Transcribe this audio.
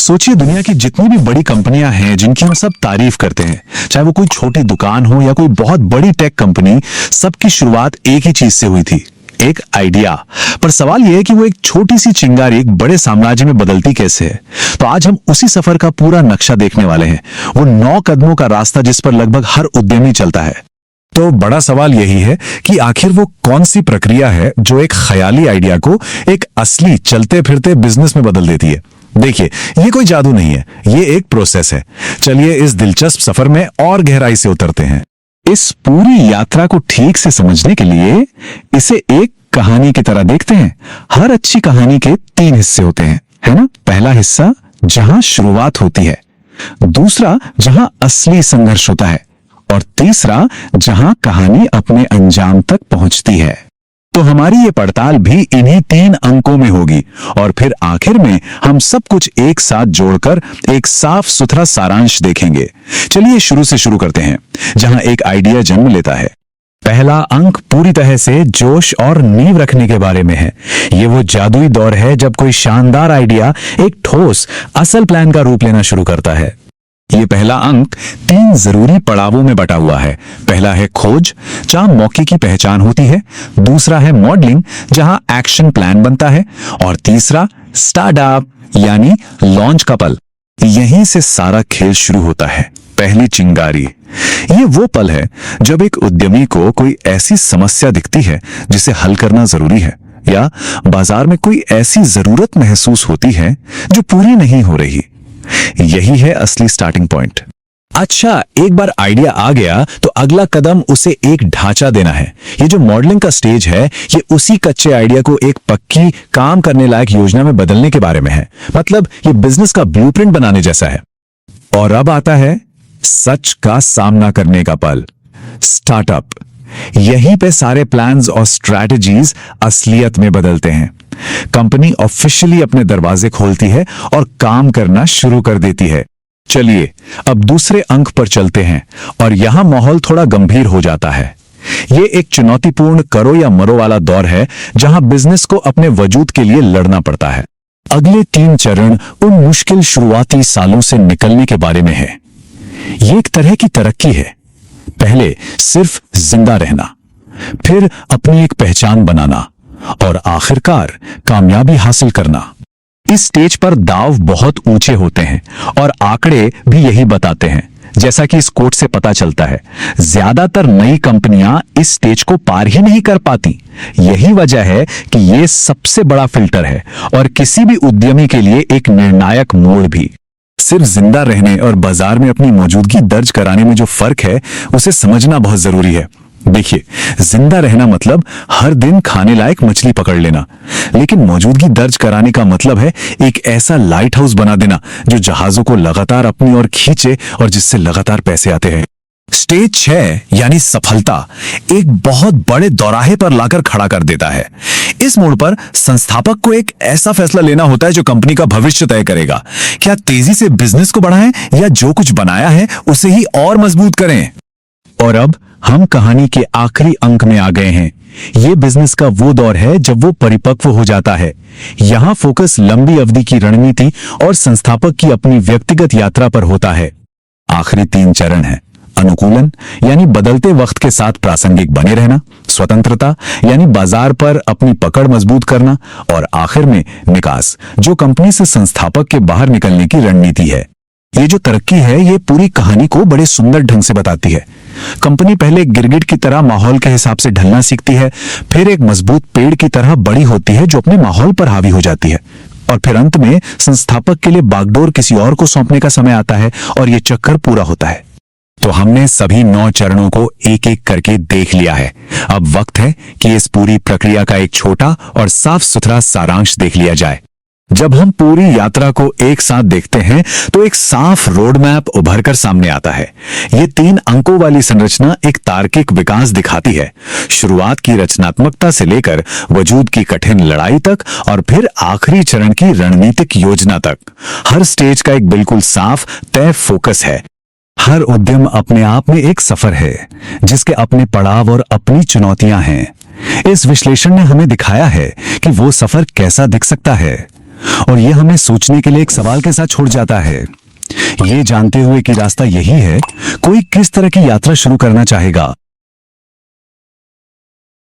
सोचिए, दुनिया की जितनी भी बड़ी कंपनियां हैं जिनकी हम सब तारीफ करते हैं, चाहे वो कोई छोटी दुकान हो या कोई बहुत बड़ी टेक कंपनी, सबकी शुरुआत एक ही चीज से हुई थी, एक आइडिया। पर सवाल यह है कि वो एक छोटी सी चिंगारी एक बड़े साम्राज्य में बदलती कैसे है। तो आज हम उसी सफर का पूरा नक्शा देखने वाले हैं, वो 9 कदमों का रास्ता जिस पर लगभग हर उद्यमी चलता है। तो बड़ा सवाल यही है कि आखिर वो कौन सी प्रक्रिया है जो एक ख्याली आइडिया को एक असली चलते फिरते बिजनेस में बदल देती है। देखिए, ये कोई जादू नहीं है, ये एक प्रोसेस है। चलिए इस दिलचस्प सफर में और गहराई से उतरते हैं। इस पूरी यात्रा को ठीक से समझने के लिए इसे एक कहानी की तरह देखते हैं। हर अच्छी कहानी के 3 हिस्से होते हैं, है ना। पहला हिस्सा जहां शुरुआत होती है, दूसरा जहां असली संघर्ष होता है, और तीसरा जहां कहानी अपने अंजाम तक पहुंचती है। तो हमारी ये पड़ताल भी इन्हीं 3 अंकों में होगी, और फिर आखिर में हम सब कुछ एक साथ जोड़कर एक साफ सुथरा सारांश देखेंगे। चलिए शुरू से शुरू करते हैं, जहां एक आइडिया जन्म लेता है। पहला अंक पूरी तरह से जोश और नींव रखने के बारे में है। ये वो जादुई दौर है जब कोई शानदार आइडिया एक ठोस असल प्लान का रूप लेना शुरू करता है। ये पहला अंक 3 जरूरी पड़ावों में बटा हुआ है। पहला है खोज, जहां मौके की पहचान होती है। दूसरा है मॉडलिंग, जहां एक्शन प्लान बनता है। और तीसरा स्टार्टअप यानी लॉन्च का पल। यहीं से सारा खेल शुरू होता है। पहली चिंगारी, ये वो पल है जब एक उद्यमी को कोई ऐसी समस्या दिखती है जिसे हल करना जरूरी है, या बाजार में कोई ऐसी जरूरत महसूस होती है जो पूरी नहीं हो रही। यही है असली स्टार्टिंग पॉइंट। अच्छा, एक बार आइडिया आ गया तो अगला कदम उसे एक ढांचा देना है। ये जो मॉडलिंग का स्टेज है, ये उसी कच्चे आइडिया को एक पक्की काम करने लायक योजना में बदलने के बारे में है। मतलब ये बिजनेस का ब्लूप्रिंट बनाने जैसा है। और अब आता है सच का सामना करने का पल, स्टार्टअप। यहीं पे सारे प्लान्स और स्ट्रैटेजीज असलियत में बदलते हैं। कंपनी ऑफिशियली अपने दरवाजे खोलती है और काम करना शुरू कर देती है। चलिए अब दूसरे अंक पर चलते हैं, और यहां माहौल थोड़ा गंभीर हो जाता है। ये एक चुनौतीपूर्ण करो या मरो वाला दौर है, जहां बिजनेस को अपने वजूद के लिए लड़ना पड़ता है। अगले 3 चरण उन मुश्किल शुरुआती सालों से निकलने के बारे में है। ये एक तरह की तरक्की है। पहले सिर्फ जिंदा रहना, फिर अपनी एक पहचान बनाना, और आखिरकार कामयाबी हासिल करना। इस स्टेज पर दाव बहुत ऊंचे होते हैं, और आंकड़े भी यही बताते हैं। जैसा कि इस कोट से पता चलता है, ज्यादातर नई कंपनियां इस स्टेज को पार ही नहीं कर पाती। यही वजह है कि यह सबसे बड़ा फिल्टर है, और किसी भी उद्यमी के लिए एक निर्णायक मोड़ भी। सिर्फ जिंदा रहने और बाजार में अपनी मौजूदगी दर्ज कराने में जो फर्क है, उसे समझना बहुत जरूरी है। देखिए, जिंदा रहना मतलब हर दिन खाने लायक मछली पकड़ लेना, लेकिन मौजूदगी दर्ज कराने का मतलब है एक ऐसा लाइट हाउस बना देना जो जहाजों को लगातार अपनी ओर खींचे और जिससे लगातार पैसे आते हैं। स्टेज 6 यानी सफलता एक बहुत बड़े दौराहे पर लाकर खड़ा कर देता है। इस मोड़ पर संस्थापक को एक ऐसा फैसला लेना होता है जो कंपनी का भविष्य तय करेगा। क्या तेजी से बिजनेस को बढ़ाएं, या जो कुछ बनाया है उसे ही और मजबूत करें। और अब हम कहानी के आखिरी अंक में आ गए हैं। ये बिजनेस का वो दौर है जब वो परिपक्व हो जाता है। यहां फोकस लंबी अवधि की रणनीति और संस्थापक की अपनी व्यक्तिगत यात्रा पर होता है। आखिरी 3 चरण हैं। अनुकूलन यानी बदलते वक्त के साथ प्रासंगिक बने रहना, स्वतंत्रता यानी बाजार पर अपनी पकड़ मजबूत करना, और आखिर में निकास, जो कंपनी से संस्थापक के बाहर निकलने की रणनीति है। ये जो तरक्की है, ये पूरी कहानी को बड़े सुंदर ढंग से बताती है। कंपनी पहले एक गिरगिट की तरह माहौल के हिसाब से ढलना सीखती है, फिर एक मजबूत पेड़ की तरह बड़ी होती है जो अपने माहौल पर हावी हो जाती है, और फिर अंत में संस्थापक के लिए बागडोर किसी और को सौंपने का समय आता है, और ये चक्कर पूरा होता है। तो हमने सभी 9 चरणों को एक एक करके देख लिया है। अब वक्त है कि इस पूरी प्रक्रिया का एक छोटा और साफ सुथरा सारांश देख लिया जाए। जब हम पूरी यात्रा को एक साथ देखते हैं तो एक साफ रोड मैप उभर कर सामने आता है। ये 3 अंकों वाली संरचना एक तार्किक विकास दिखाती है, शुरुआत की रचनात्मकता से लेकर वजूद की कठिन लड़ाई तक, और फिर आखिरी चरण की रणनीतिक योजना तक। हर स्टेज का एक बिल्कुल साफ तय फोकस है। हर उद्यम अपने आप में एक सफर है, जिसके अपने पड़ाव और अपनी चुनौतियां हैं। इस विश्लेषण ने हमें दिखाया है कि वो सफर कैसा दिख सकता है। और ये हमें सोचने के लिए एक सवाल के साथ छोड़ जाता है। ये जानते हुए कि रास्ता यही है, कोई किस तरह की यात्रा शुरू करना चाहेगा?